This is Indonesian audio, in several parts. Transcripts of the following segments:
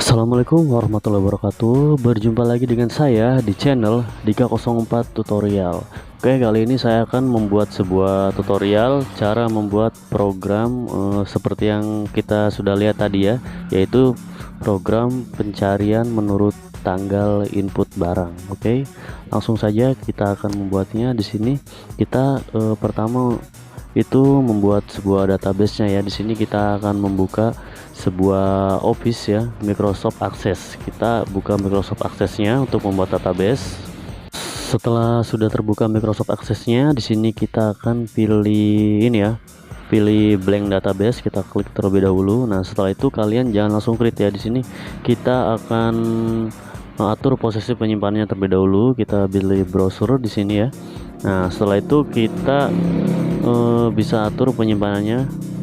Assalamualaikum warahmatullahi wabarakatuh. Berjumpa lagi dengan saya di channel Dika04 Tutorial. Oke, kali ini saya akan membuat sebuah tutorial cara membuat program seperti yang kita sudah lihat tadi ya, yaitu program pencarian menurut tanggal input barang. Oke, langsung saja kita akan membuatnya. Di sini kita pertama itu membuat sebuah database-nya ya. Di sini kita akan membuka sebuah Office ya, Microsoft Access. Kita buka Microsoft Access-nya untuk membuat database. Setelah sudah terbuka Microsoft Access-nya, di sini kita akan pilih ini ya, pilih blank database. Kita klik terlebih dahulu. Nah, setelah itu kalian jangan langsung create ya. Di sini kita akan atur posisi penyimpanannya terlebih dahulu. Kita pilih browser di sini ya. Nah, setelah itu kita bisa atur penyimpanannya.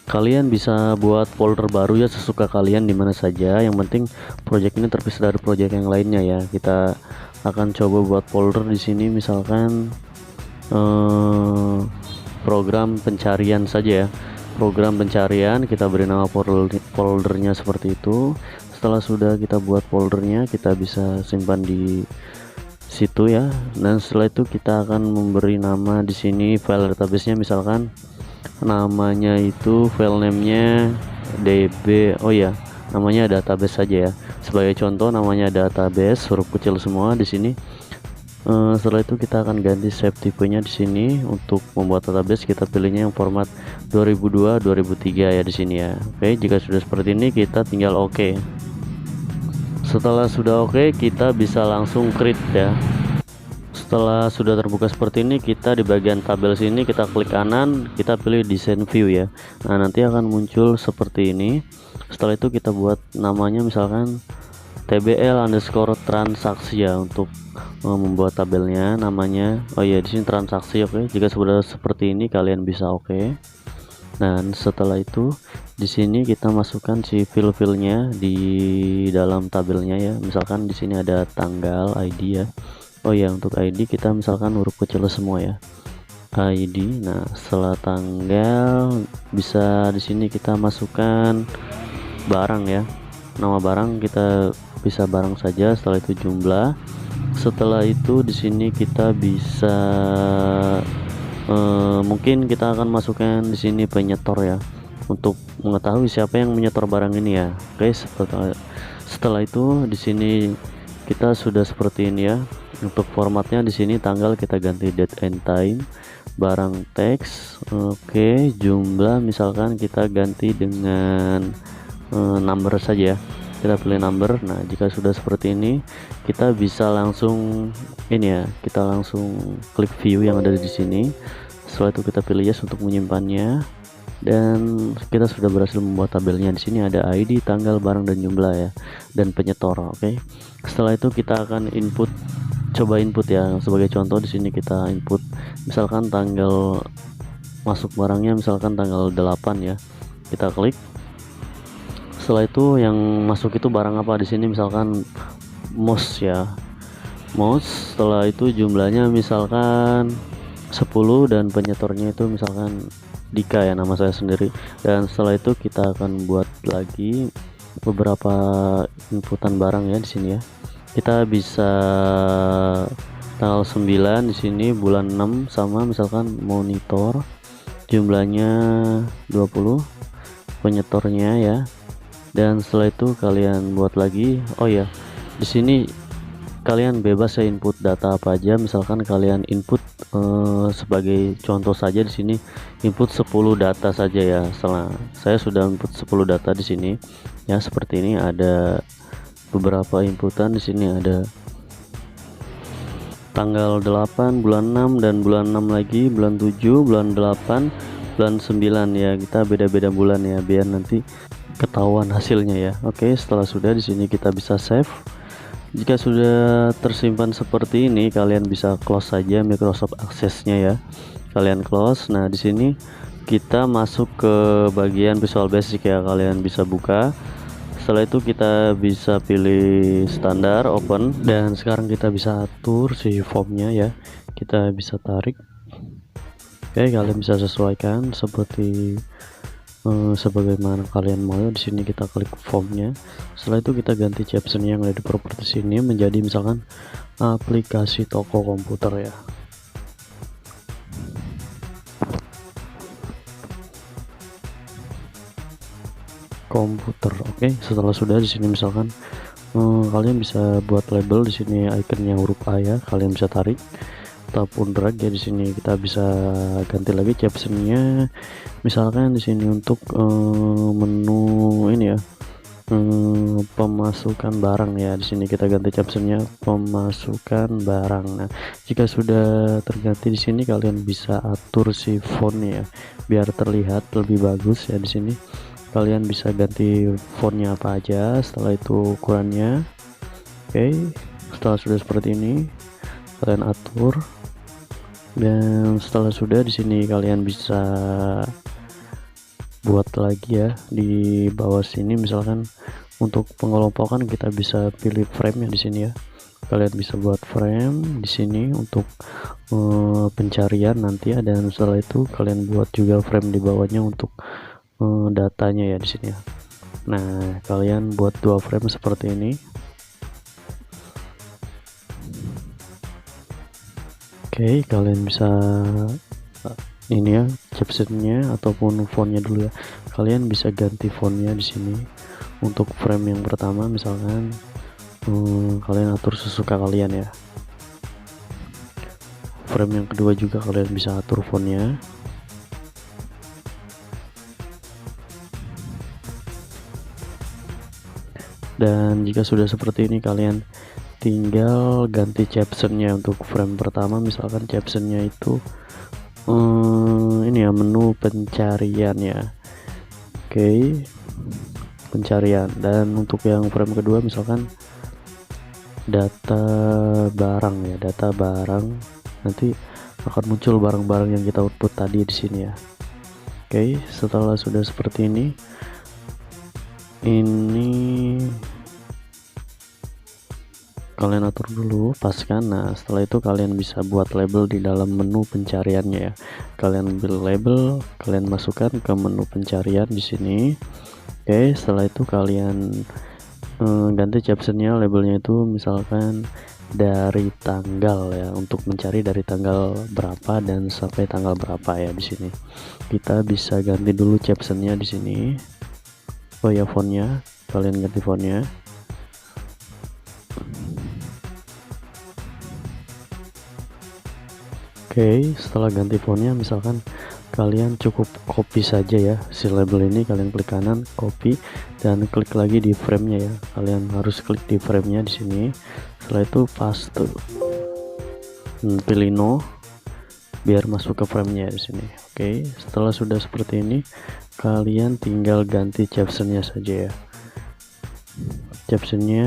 Kalian bisa buat folder baru ya, sesuka kalian dimana saja. Yang penting project ini terpisah dari project yang lainnya ya. Kita akan coba buat folder di sini, misalkan program pencarian saja ya. Program pencarian, kita beri nama foldernya seperti itu. Setelah sudah kita buat foldernya, kita bisa simpan di situ ya. Dan setelah itu kita akan memberi nama di sini file database-nya, misalkan namanya itu file name-nya db, oh ya, namanya database saja ya. Sebagai contoh namanya database, huruf kecil semua di sini. Setelah itu kita akan ganti save tipenya di sini. Untuk membuat database kita pilihnya yang format 2002-2003 ya di sini ya. Oke, jika sudah seperti ini kita tinggal oke. Setelah sudah oke, kita bisa langsung create ya. Setelah sudah terbuka seperti ini, kita di bagian tabel sini kita klik kanan, kita pilih design view ya. Nah, nanti akan muncul seperti ini. Setelah itu kita buat namanya misalkan tbl_transaksi ya, untuk membuat tabelnya namanya. Oh ya, di sini transaksi. Oke, jika sudah seperti ini kalian bisa oke. Dan setelah itu di sini kita masukkan si file-filenya di dalam tabelnya ya. Misalkan di sini ada tanggal, ID ya. Oh ya, untuk ID kita misalkan huruf kecil semua ya, ID. Nah, setelah tanggal bisa di sini kita masukkan barang ya, nama barang kita bisa barang saja. Setelah itu jumlah. Setelah itu di sini kita bisa mungkin kita akan masukkan di sini penyetor ya, untuk mengetahui siapa yang menyetor barang ini ya. Oke, setelah itu di sini kita sudah seperti ini ya. Untuk formatnya di sini tanggal kita ganti date and time, barang teks, oke, jumlah misalkan kita ganti dengan number saja ya. Kita pilih number. Nah, jika sudah seperti ini kita bisa langsung ini ya, kita langsung klik view yang ada di sini. Setelah itu kita pilih yes untuk menyimpannya, dan kita sudah berhasil membuat tabelnya. Di sini ada ID, tanggal, barang, dan jumlah ya, dan penyetor. Oke, setelah itu kita akan coba input ya. Sebagai contoh di sini kita input misalkan tanggal masuk barangnya misalkan tanggal 8 ya. Kita klik. Setelah itu yang masuk itu barang apa di sini, misalkan mouse ya. Mouse. Setelah itu jumlahnya misalkan 10 dan penyetornya itu misalkan Dika ya, nama saya sendiri. Dan setelah itu kita akan buat lagi beberapa inputan barang ya di sini ya. Kita bisa tanggal 9 di sini, bulan 6, sama misalkan monitor, jumlahnya 20, penyetornya ya. Dan setelah itu kalian buat lagi. Oh ya, di sini kalian bebas ya input data apa aja. Misalkan kalian input sebagai contoh saja di sini input 10 data saja ya. Setelah saya sudah input 10 data di sini ya, seperti ini. Ada beberapa inputan di sini, ada tanggal 8, bulan 6, dan bulan 6 lagi, bulan 7, bulan 8, bulan 9 ya, kita beda-beda bulan ya biar nanti ketahuan hasilnya ya. Oke, setelah sudah di sini kita bisa save. Jika sudah tersimpan seperti ini, kalian bisa close saja Microsoft Access-nya ya. Kalian close. Nah, di sini kita masuk ke bagian Visual Basic ya. Kalian bisa buka. Setelah itu kita bisa pilih standar, open, dan sekarang kita bisa atur si formnya ya. Kita bisa tarik. Oke, kalian bisa sesuaikan seperti sebagaimana kalian mau. Di sini kita klik formnya. Setelah itu kita ganti caption yang ada di properties ini menjadi misalkan aplikasi toko komputer ya. Komputer. Oke, setelah sudah di sini misalkan kalian bisa buat label. Di sini ikonnya huruf A ya, kalian bisa tarik ataupun drag ya. Di sini kita bisa ganti lagi captionnya, misalkan di sini untuk menu ini ya, pemasukan barang ya. Di sini kita ganti captionnya pemasukan barang. Nah, jika sudah terganti di sini kalian bisa atur si fontnya ya, biar terlihat lebih bagus ya. Di sini kalian bisa ganti fontnya apa aja, setelah itu ukurannya. Oke, setelah sudah seperti ini kalian atur, dan setelah sudah di sini kalian bisa buat lagi ya di bawah sini. Misalkan untuk pengelompokan kita bisa pilih frame ya. Di sini ya kalian bisa buat frame di sini untuk pencarian nanti ya, dan setelah itu kalian buat juga frame di bawahnya untuk datanya ya di sini ya. Nah, kalian buat 2 frame seperti ini. Oke, kalian bisa ini ya captionnya ataupun fontnya dulu ya. Kalian bisa ganti fontnya di sini. Untuk frame yang pertama misalkan kalian atur sesuka kalian ya. Frame yang kedua juga kalian bisa atur fontnya. Dan jika sudah seperti ini kalian tinggal ganti captionnya. Untuk frame pertama misalkan captionnya itu ini ya, menu pencarian ya. Oke, pencarian. Dan untuk yang frame kedua misalkan data barang ya, data barang. Nanti akan muncul barang-barang yang kita output tadi di sini ya. Oke, setelah sudah seperti ini kalian atur dulu, paskan. Nah, setelah itu kalian bisa buat label di dalam menu pencariannya ya. Kalian ambil label, kalian masukkan ke menu pencarian di sini. Oke, setelah itu kalian ganti captionnya, labelnya itu misalkan dari tanggal ya, untuk mencari dari tanggal berapa dan sampai tanggal berapa ya. Di sini kita bisa ganti dulu captionnya di sini. Oh ya, fontnya kalian ganti fontnya. Oke, setelah ganti fontnya misalkan kalian cukup copy saja ya si label ini. Kalian klik kanan, copy, dan klik lagi di framenya ya. Kalian harus klik di framenya di sini. Setelah itu paste, pilih no biar masuk ke framenya di sini. Oke, setelah sudah seperti ini kalian tinggal ganti captionnya saja ya. Captionnya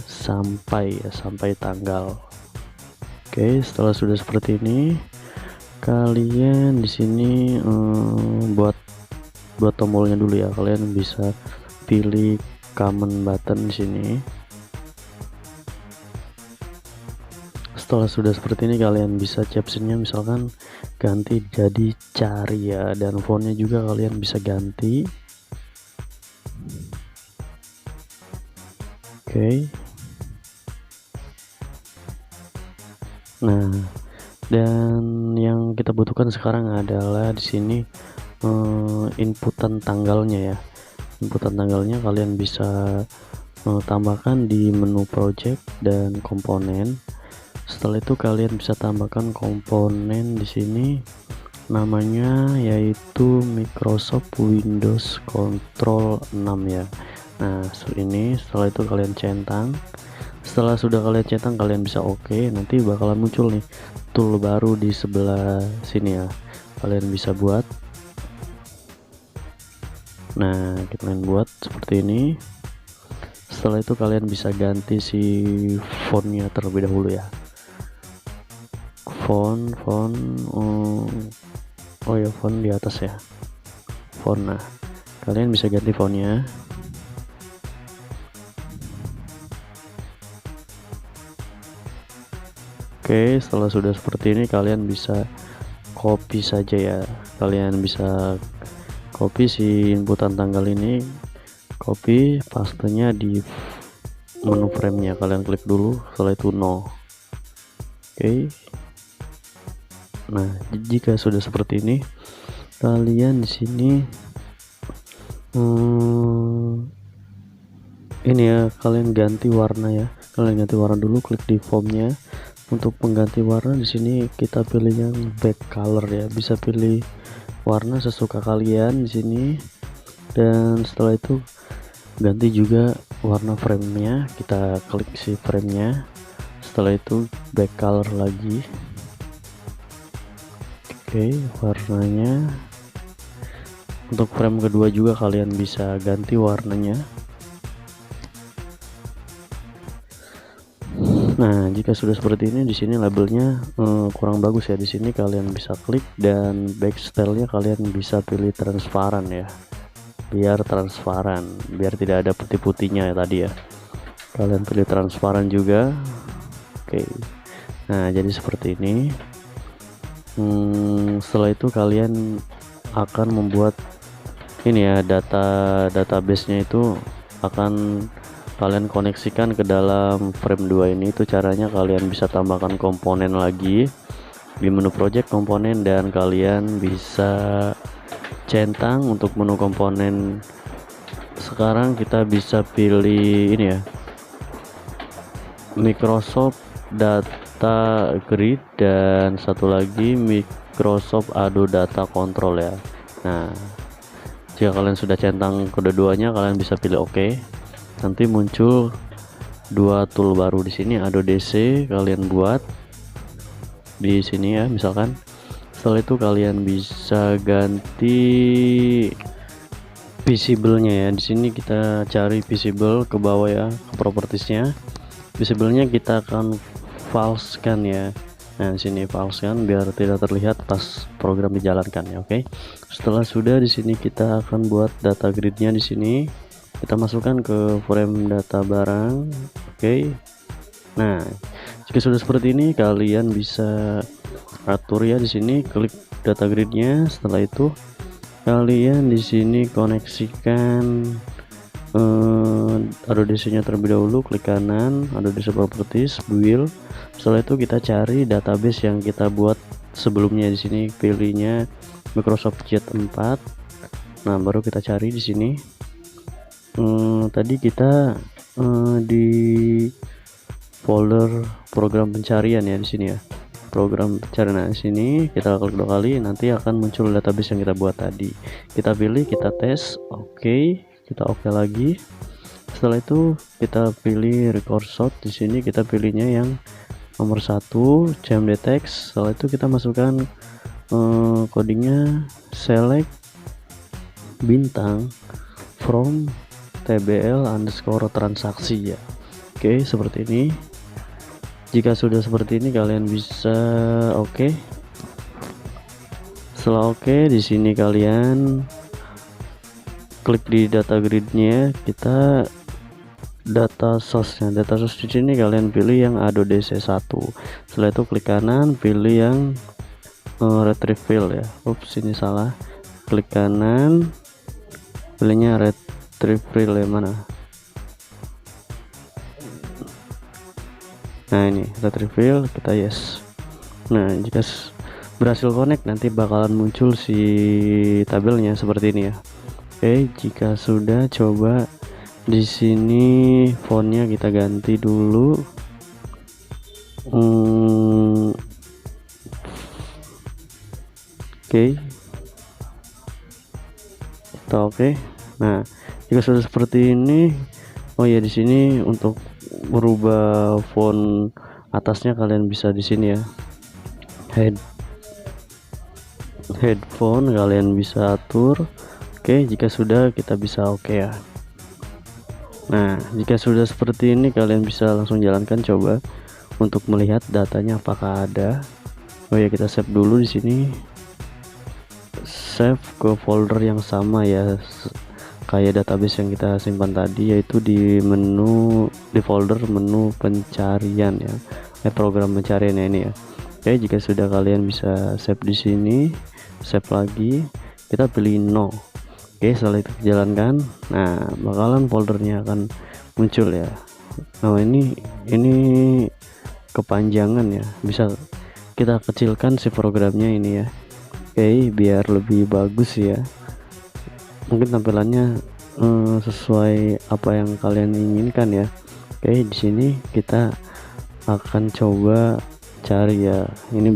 sampai ya, sampai tanggal. Oke, setelah sudah seperti ini kalian di sini buat tombolnya dulu ya. Kalian bisa pilih command button di sini. Setelah sudah seperti ini kalian bisa captionnya misalkan ganti jadi cari ya, dan fontnya juga kalian bisa ganti. Oke. Nah, dan yang kita butuhkan sekarang adalah di sini inputan tanggalnya ya. Inputan tanggalnya kalian bisa tambahkan di menu project dan komponen. Setelah itu kalian bisa tambahkan komponen di sini, namanya yaitu Microsoft Windows Control 6 ya. Nah, ini setelah itu kalian centang. Setelah sudah kalian centang kalian bisa oke. Nanti bakalan muncul nih tool baru di sebelah sini ya. Kalian bisa buat Nah, kalian buat seperti ini. Setelah itu kalian bisa ganti si fontnya terlebih dahulu ya. Font oh ya, font di atas ya, font. Nah, kalian bisa ganti fontnya. Oke, setelah sudah seperti ini kalian bisa copy saja ya. Kalian bisa copy si inputan tanggal ini, copy pastenya di menu framenya. Kalian klik dulu, setelah itu no. Oke. Nah, jika sudah seperti ini, kalian di sini ini ya, kalian ganti warna ya. Kalian ganti warna dulu, klik di formnya. Untuk pengganti warna di sini kita pilih yang back color ya. Bisa pilih warna sesuka kalian di sini. Dan setelah itu ganti juga warna framenya. Kita klik si framenya. Setelah itu back color lagi. Oke, warnanya. Untuk frame kedua juga kalian bisa ganti warnanya. Nah, jika sudah seperti ini, di sini labelnya kurang bagus ya. Di sini kalian bisa klik dan back style-nya kalian bisa pilih transparan ya. Biar transparan, biar tidak ada putih-putihnya ya tadi ya. Kalian pilih transparan juga. Oke. Nah, jadi seperti ini. Setelah itu kalian akan membuat ini ya, database-nya itu akan kalian koneksikan ke dalam frame 2 ini. Itu caranya, kalian bisa tambahkan komponen lagi di menu project komponen, dan kalian bisa centang untuk menu komponen. Sekarang kita bisa pilih ini ya, Microsoft Data Grid, dan satu lagi Microsoft Adobe Data Control ya. Nah, jika kalian sudah centang kedua-duanya, kalian bisa pilih OK. Nanti muncul dua tool baru di sini, Adobe DC. Kalian buat di sini ya, misalkan. Setelah itu kalian bisa ganti visible-nya ya. Di sini kita cari visible ke bawah ya, ke propertiesnya. Visible-nya kita akan false-kan ya. Nah, di sini false-kan biar tidak terlihat pas program dijalankan ya. Oke. Setelah sudah, di sini kita akan buat data grid-nya. Di sini kita masukkan ke frame data barang. Oke. Nah, jika sudah seperti ini, kalian bisa atur ya. Di sini klik data grid-nya. Setelah itu kalian di sini koneksikan Adobe DC-nya terlebih dahulu. Klik kanan, Adobe DC Properties, Build. Setelah itu kita cari database yang kita buat sebelumnya. Di sini pilihnya Microsoft Z4. Nah, baru kita cari di sini. Tadi kita di folder program pencarian ya, di sini ya, program pencarian. Nah, di sini kita klik 2 kali, nanti akan muncul database yang kita buat tadi. Kita pilih, kita tes, oke, kita oke lagi. Setelah itu kita pilih record source. Di sini kita pilihnya yang nomor 1, jam detect. Setelah itu kita masukkan codingnya, select bintang from tbl underscore transaksi ya. Oke, seperti ini. Jika sudah seperti ini, kalian bisa oke. Setelah oke, di sini kalian klik di data grid-nya. Kita data source-nya, data source di sini kalian pilih yang Adobe DC1. Setelah itu klik kanan, pilih yang retrieve field ya. Ups, ini salah. Klik kanan, pilihnya retrieve field yang mana? Nah, ini retrieve field, kita yes. Nah, jika berhasil connect, nanti bakalan muncul si tabelnya seperti ini ya. Oke, jika sudah, coba di sini fontnya kita ganti dulu. Oke, kita oke. Nah, jika sudah seperti ini, oh ya, di sini untuk merubah font atasnya kalian bisa di sini ya, headphone kalian bisa atur. Oke, jika sudah kita bisa oke ya. Nah, jika sudah seperti ini kalian bisa langsung jalankan coba untuk melihat datanya apakah ada. Oh ya, kita save dulu di sini. Save ke folder yang sama ya, kayak database yang kita simpan tadi, yaitu di folder menu pencarian ya, program pencarian ini ya. Oke, jika sudah kalian bisa save di sini, save lagi, kita pilih no. Oke, setelah itu jalankan, nah bakalan foldernya akan muncul ya. Nah ini kepanjangan ya, bisa kita kecilkan si programnya ini ya. Oke, biar lebih bagus ya, mungkin tampilannya sesuai apa yang kalian inginkan ya. Oke, di sini kita akan coba cari ya. Ini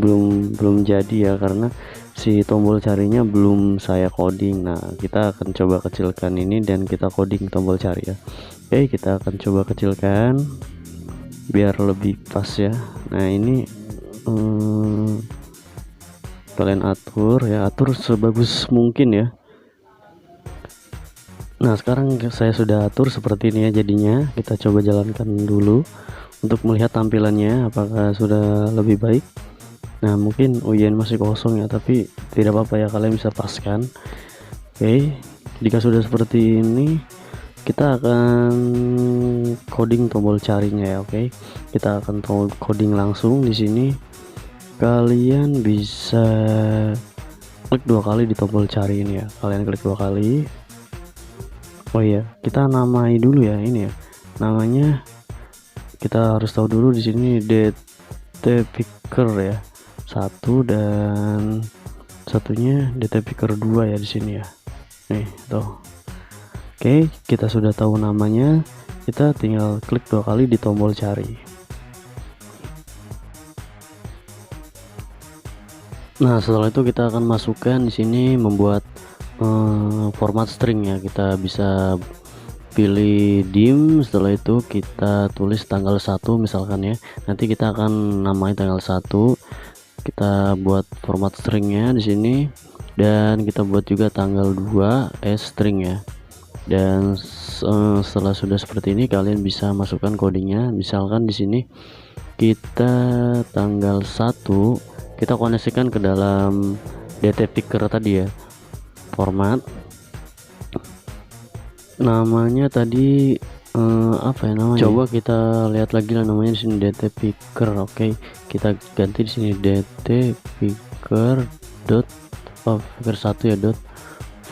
belum jadi ya, karena si tombol carinya belum saya coding. Nah, kita akan coba kecilkan ini dan kita coding tombol cari ya. Oke, kita akan coba kecilkan biar lebih pas ya. Nah, ini kalian atur sebagus mungkin ya. Nah, sekarang saya sudah atur seperti ini ya jadinya. Kita coba jalankan dulu untuk melihat tampilannya apakah sudah lebih baik. Nah, mungkin UIN masih kosong ya, tapi tidak apa-apa ya, kalian bisa paskan. Oke, jika sudah seperti ini kita akan coding tombol carinya ya. Oke, kita akan coding langsung di sini. Kalian bisa klik 2 kali di tombol cari ini ya, kalian klik 2 kali. Oh iya, kita namai dulu ya ini ya, namanya kita harus tahu dulu di sini DT Picker ya, satu, dan satunya DT Picker 2 ya di sini ya. Nih tuh. Oke, kita sudah tahu namanya, kita tinggal klik 2 kali di tombol cari. Nah, setelah itu kita akan masukkan di sini membuat format string ya. Kita bisa pilih dim, setelah itu kita tulis tanggal 1 misalkan ya. Nanti kita akan namai tanggal 1. Kita buat format stringnya di sini, dan kita buat juga tanggal 2 string ya. Dan setelah sudah seperti ini kalian bisa masukkan codingnya. Misalkan di sini kita tanggal 1 kita koneksikan ke dalam DT Picker tadi ya, format namanya tadi apa ya namanya, coba kita lihat lagi lah namanya di sini, DT Picker. Oke, kita ganti di sini DT Picker dot picker 1 ya, dot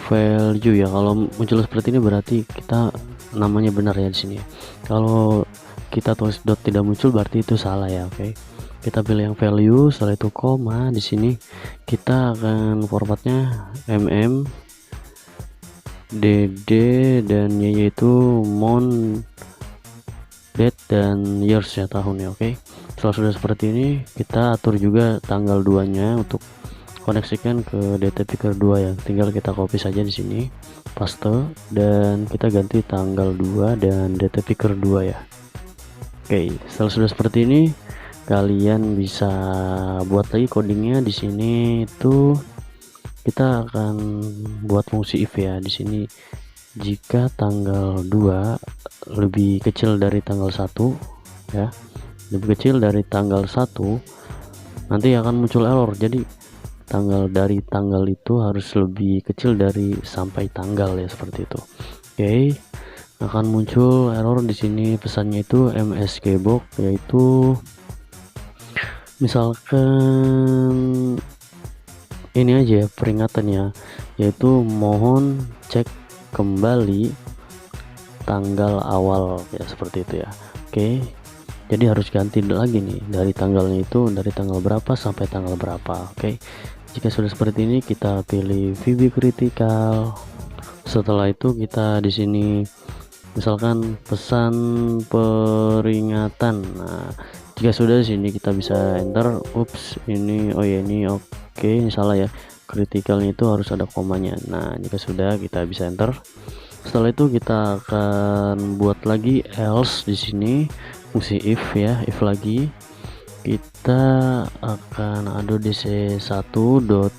value ya. Kalau muncul seperti ini berarti kita namanya benar ya di sini ya. Kalau kita tulis dot tidak muncul berarti itu salah ya. Oke, kita pilih yang value, setelah itu koma. Di sini kita akan formatnya dd dan yaitu month, date, dan years ya, tahun ya. Oke, setelah sudah seperti ini kita atur juga tanggal 2 nya untuk koneksikan ke DT Picker 2 ya. Tinggal kita copy saja di sini, paste, dan kita ganti tanggal 2 dan DT Picker 2 ya. Oke, setelah sudah seperti ini kalian bisa buat lagi codingnya. Di sini tuh kita akan buat fungsi if ya. Di sini jika tanggal 2 lebih kecil dari tanggal 1 ya, lebih kecil dari tanggal 1, nanti akan muncul error. Jadi dari tanggal itu harus lebih kecil dari sampai tanggal ya, seperti itu. Oke, akan muncul error di sini. Pesannya itu MSG box, yaitu misalkan ini aja ya peringatannya, yaitu mohon cek kembali tanggal awal ya, seperti itu ya. Oke, jadi harus ganti lagi nih dari tanggalnya itu, dari tanggal berapa sampai tanggal berapa. Oke, jika sudah seperti ini kita pilih VB critical. Setelah itu kita di sini misalkan pesan peringatan. Nah, jika sudah di sini kita bisa enter. Ups, ini oh ya ini oke, ini salah ya, kritikalnya itu harus ada komanya. Nah, jika sudah kita bisa enter. Setelah itu kita akan buat lagi else di sini, fungsi if ya, if lagi. Kita akan ado dc1 dot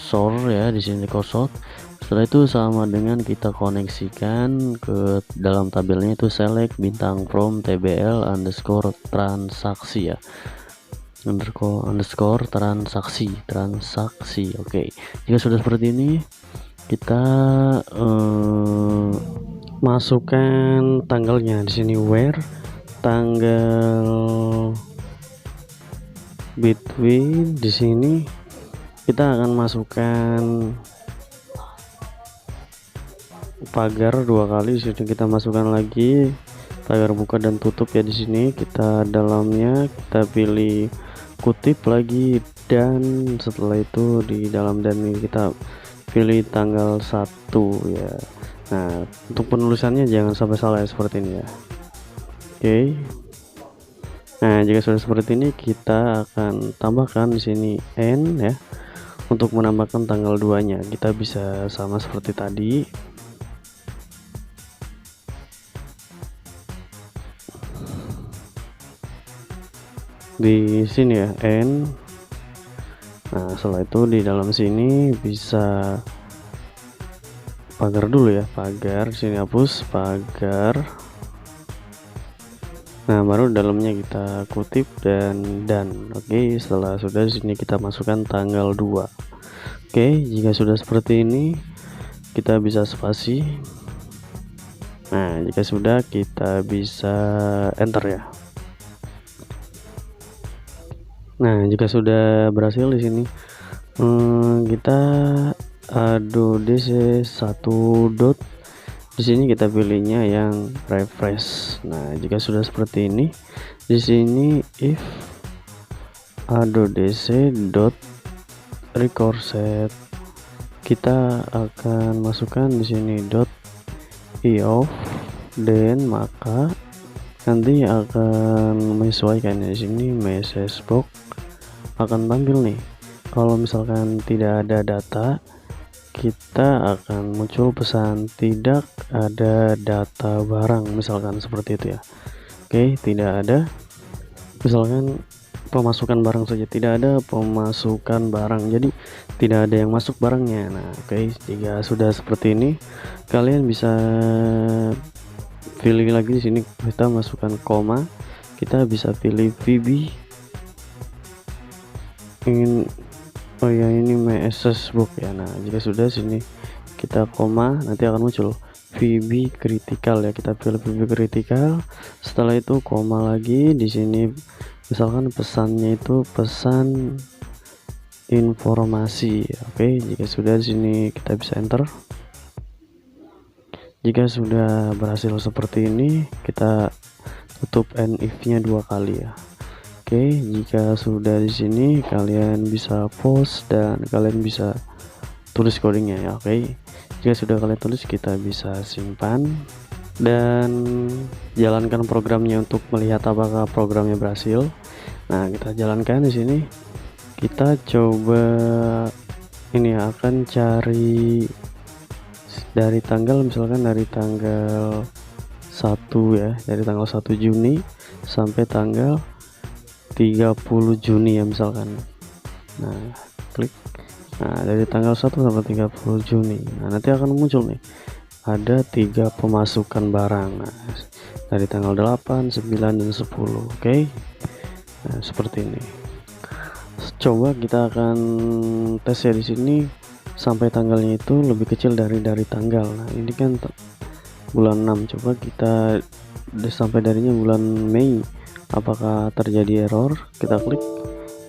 cursor ya, di sini cursor. Setelah itu sama dengan kita koneksikan ke dalam tabelnya itu select bintang from tbl underscore transaksi ya, underscore transaksi. Oke. Jika sudah seperti ini, kita masukkan tanggalnya di sini, where tanggal between. Di sini kita akan masukkan pagar 2 kali. Di sini kita masukkan lagi pagar buka dan tutup ya. Di sini kita dalamnya kita pilih kutip lagi, dan setelah itu di dalam dan ini kita pilih tanggal 1 ya. Nah, untuk penulisannya jangan sampai salah ya, seperti ini ya. Oke. Nah, jika sudah seperti ini, kita akan tambahkan di sini n ya. Untuk menambahkan tanggal 2-nya, kita bisa sama seperti tadi. Di sini ya, n. Nah, setelah itu di dalam sini bisa pagar dulu ya, pagar. Di sini hapus pagar. Nah, baru dalamnya kita kutip dan. Oke, setelah sudah di sini kita masukkan tanggal 2. Oke, jika sudah seperti ini, kita bisa spasi. Nah, jika sudah, kita bisa enter ya. Nah, jika sudah berhasil di sini, kita aduh dc 1 dot. Di sini kita pilihnya yang refresh. Nah, jika sudah seperti ini, di sini if aduh dc dot record set, kita akan masukkan di sini dot iof, dan maka nanti akan menyesuaikan di sini message box akan tampil nih. Kalau misalkan tidak ada data, kita akan muncul pesan tidak ada data barang, misalkan seperti itu ya. Oke, tidak ada, misalkan pemasukan barang saja, tidak ada pemasukan barang, jadi tidak ada yang masuk barangnya. Nah, oke, jika sudah seperti ini, kalian bisa pilih lagi. Di sini kita masukkan koma, kita bisa pilih VB ingin ini message book ya. Nah, jika sudah sini kita koma, nanti akan muncul VB critical ya, kita pilih VB critical. Setelah itu koma lagi. Di sini misalkan pesannya itu pesan informasi. Oke, jika sudah di sini kita bisa enter. Jika sudah berhasil seperti ini, kita tutup and if-nya 2 kali ya. Oke, jika sudah di sini, kalian bisa post dan kalian bisa tulis codingnya ya. Oke, jika sudah kalian tulis, kita bisa simpan dan jalankan programnya untuk melihat apakah programnya berhasil. Nah, kita jalankan di sini. Kita coba ini ya, akan cari dari tanggal, misalkan dari tanggal 1 ya, dari tanggal 1 Juni sampai tanggal 30 Juni ya misalkan. Nah, klik. Nah, dari tanggal 1 sampai 30 Juni. Nah, nanti akan muncul nih ada 3 pemasukan barang. Nah, dari tanggal 8, 9 dan 10. Oke. Nah, seperti ini. Coba kita akan tes ya di sini sampai tanggalnya itu lebih kecil dari tanggal. Nah, ini kan bulan 6. Coba kita sampai darinya bulan Mei. Apakah terjadi error? Kita klik.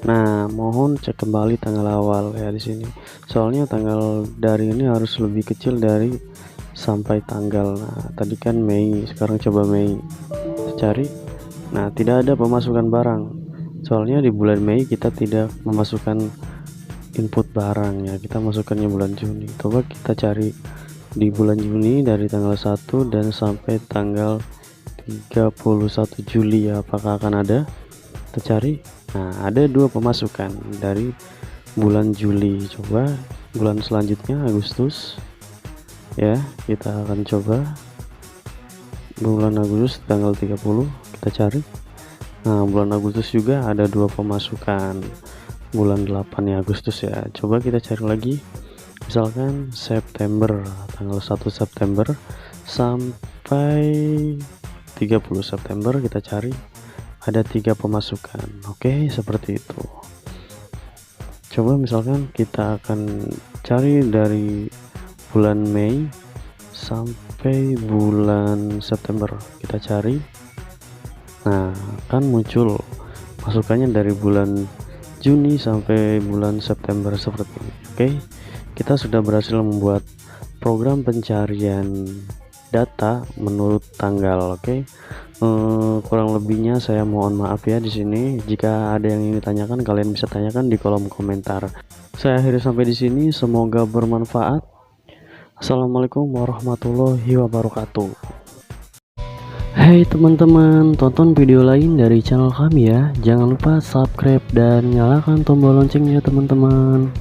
Nah, mohon cek kembali tanggal awal ya di sini. Soalnya tanggal dari ini harus lebih kecil dari sampai tanggal. Nah, tadi kan Mei, sekarang coba Mei. Cari. Nah, tidak ada pemasukan barang. Soalnya di bulan Mei kita tidak memasukkan input barang ya. Kita masukkannya bulan Juni. Coba kita cari di bulan Juni dari tanggal 1 dan sampai tanggal 31 Juli ya, apakah akan ada? Kita cari. Nah, ada 2 pemasukan dari bulan Juli. Coba bulan selanjutnya Agustus ya, kita akan coba bulan Agustus tanggal 30, kita cari. Nah, bulan Agustus juga ada 2 pemasukan bulan 8 ya, Agustus ya. Coba kita cari lagi, misalkan September, tanggal 1 September sampai 30 September kita cari, ada 3 pemasukan. Oke, seperti itu. Coba misalkan kita akan cari dari bulan Mei sampai bulan September, kita cari. Nah, kan muncul masukannya dari bulan Juni sampai bulan September seperti ini. Oke, kita sudah berhasil membuat program pencarian data menurut tanggal. Oke, kurang lebihnya saya mohon maaf ya di sini. Jika ada yang ingin ditanyakan, kalian bisa tanyakan di kolom komentar. Saya akhiri sampai di sini, semoga bermanfaat. Assalamualaikum warahmatullahi wabarakatuh. Hai teman-teman, tonton video lain dari channel kami ya. Jangan lupa subscribe dan nyalakan tombol loncengnya teman-teman.